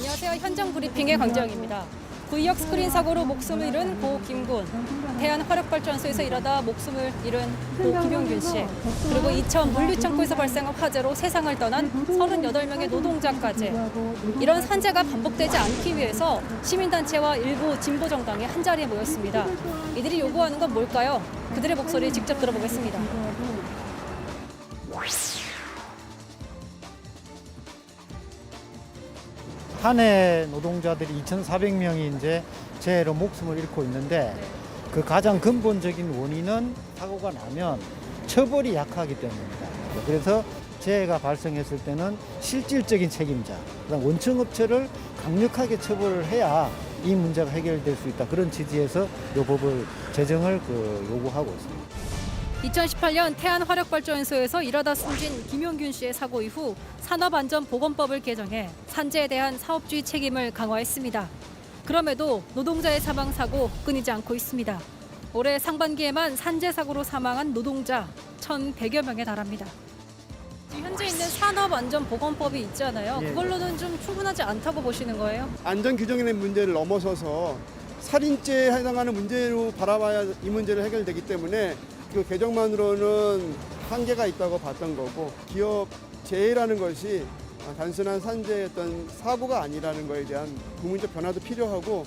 안녕하세요. 현장 브리핑의 강지영입니다. 구의역 스크린 사고로 목숨을 잃은 고 김군, 태안화력발전소에서 일하다 목숨을 잃은 고 김용균 씨, 그리고 이천 물류창고에서 발생한 화재로 세상을 떠난 38명의 노동자까지 이런 산재가 반복되지 않기 위해서 시민단체와 일부 진보정당이 한자리에 모였습니다. 이들이 요구하는 건 뭘까요? 그들의 목소리 직접 들어보겠습니다. 한 해 노동자들이 2,400명이 이제 재해로 목숨을 잃고 있는데 그 가장 근본적인 원인은 사고가 나면 처벌이 약하기 때문입니다. 그래서 재해가 발생했을 때는 실질적인 책임자, 그다음 원청업체를 강력하게 처벌을 해야 이 문제가 해결될 수 있다. 그런 취지에서 이 법을 제정을 요구하고 있습니다. 2018년 태안화력발전소에서 일하다 숨진 김용균 씨의 사고 이후 산업안전보건법을 개정해 산재에 대한 사업주의 책임을 강화했습니다. 그럼에도 노동자의 사망 사고 끊이지 않고 있습니다. 올해 상반기에만 산재 사고로 사망한 노동자 1,100여 명에 달합니다. 현재 있는 산업안전보건법이 있잖아요. 그걸로는 좀 충분하지 않다고 보시는 거예요? 안전 규정의 문제를 넘어서서 살인죄에 해당하는 문제로 바라봐야 이 문제를 해결되기 때문에 그 개정만으로는 한계가 있다고 봤던 거고, 기업 재해라는 것이 단순한 산재의 어떤 사고가 아니라는 거에 대한 국민적 변화도 필요하고,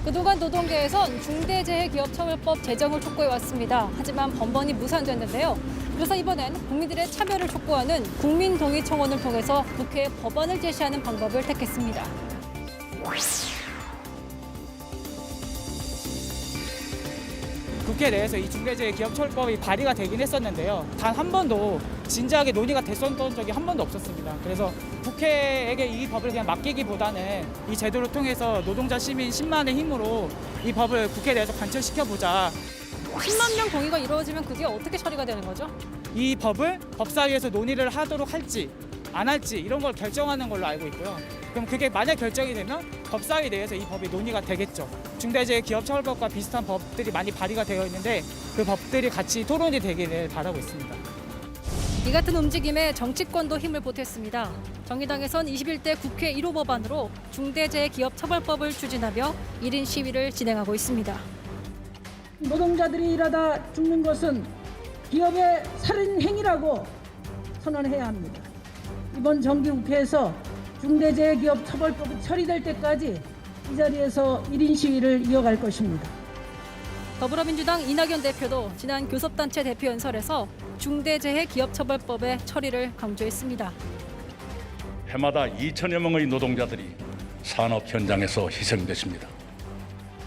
그동안 노동계에선 중대재해기업처벌법 제정을 촉구해왔습니다. 하지만 번번이 무산됐는데요. 그래서 이번엔 국민들의 참여를 촉구하는 국민동의청원을 통해서 국회에 법안을 제시하는 방법을 택했습니다. 국회 내에서 이 중대재해기업처벌법이 발의가 되긴 했었는데요. 단 한 번도 진지하게 논의가 됐었던 적이 한 번도 없었습니다. 그래서 국회에게 이 법을 그냥 맡기기보다는 이 제도를 통해서 노동자 시민 10만의 힘으로 이 법을 국회 내에서 관철시켜보자. 10만 명 동의가 이루어지면 그게 어떻게 처리가 되는 거죠? 이 법을 법사위에서 논의를 하도록 할지 안 할지 이런 걸 결정하는 걸로 알고 있고요. 그럼 그게 만약 결정이 되면 법사위 내에서 이 법이 논의가 되겠죠. 중대재해기업처벌법과 비슷한 법들이 많이 발의가 되어 있는데 그 법들이 같이 토론이 되기를 바라고 있습니다. 이 같은 움직임에 정치권도 힘을 보탰습니다. 정의당에선 21대 국회 1호 법안으로 중대재해기업처벌법을 추진하며 1인 시위를 진행하고 있습니다. 노동자들이 일하다 죽는 것은 기업의 살인 행위라고 선언해야 합니다. 이번 정기국회에서 중대재해기업처벌법이 처리될 때까지 이 자리에서 1인 시위를 이어갈 것입니다. 더불어민주당 이낙연 대표도 지난 교섭단체 대표연설에서 중대재해기업처벌법의 처리를 강조했습니다. 해마다 2천여 명의 노동자들이 산업 현장에서 희생되십니다.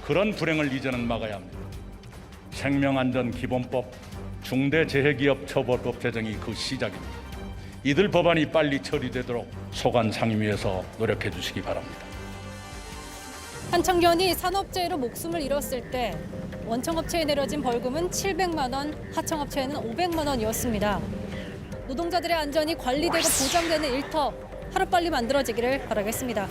그런 불행을 이제는 막아야 합니다. 생명안전기본법, 중대재해기업처벌법 제정이 그 시작입니다. 이들 법안이 빨리 처리되도록 소관 상임위에서 노력해 주시기 바랍니다. 한 청년이 산업재해로 목숨을 잃었을 때 원청업체에 내려진 벌금은 700만 원, 하청업체에는 500만 원이었습니다. 노동자들의 안전이 관리되고 보장되는 일터 하루빨리 만들어지기를 바라겠습니다.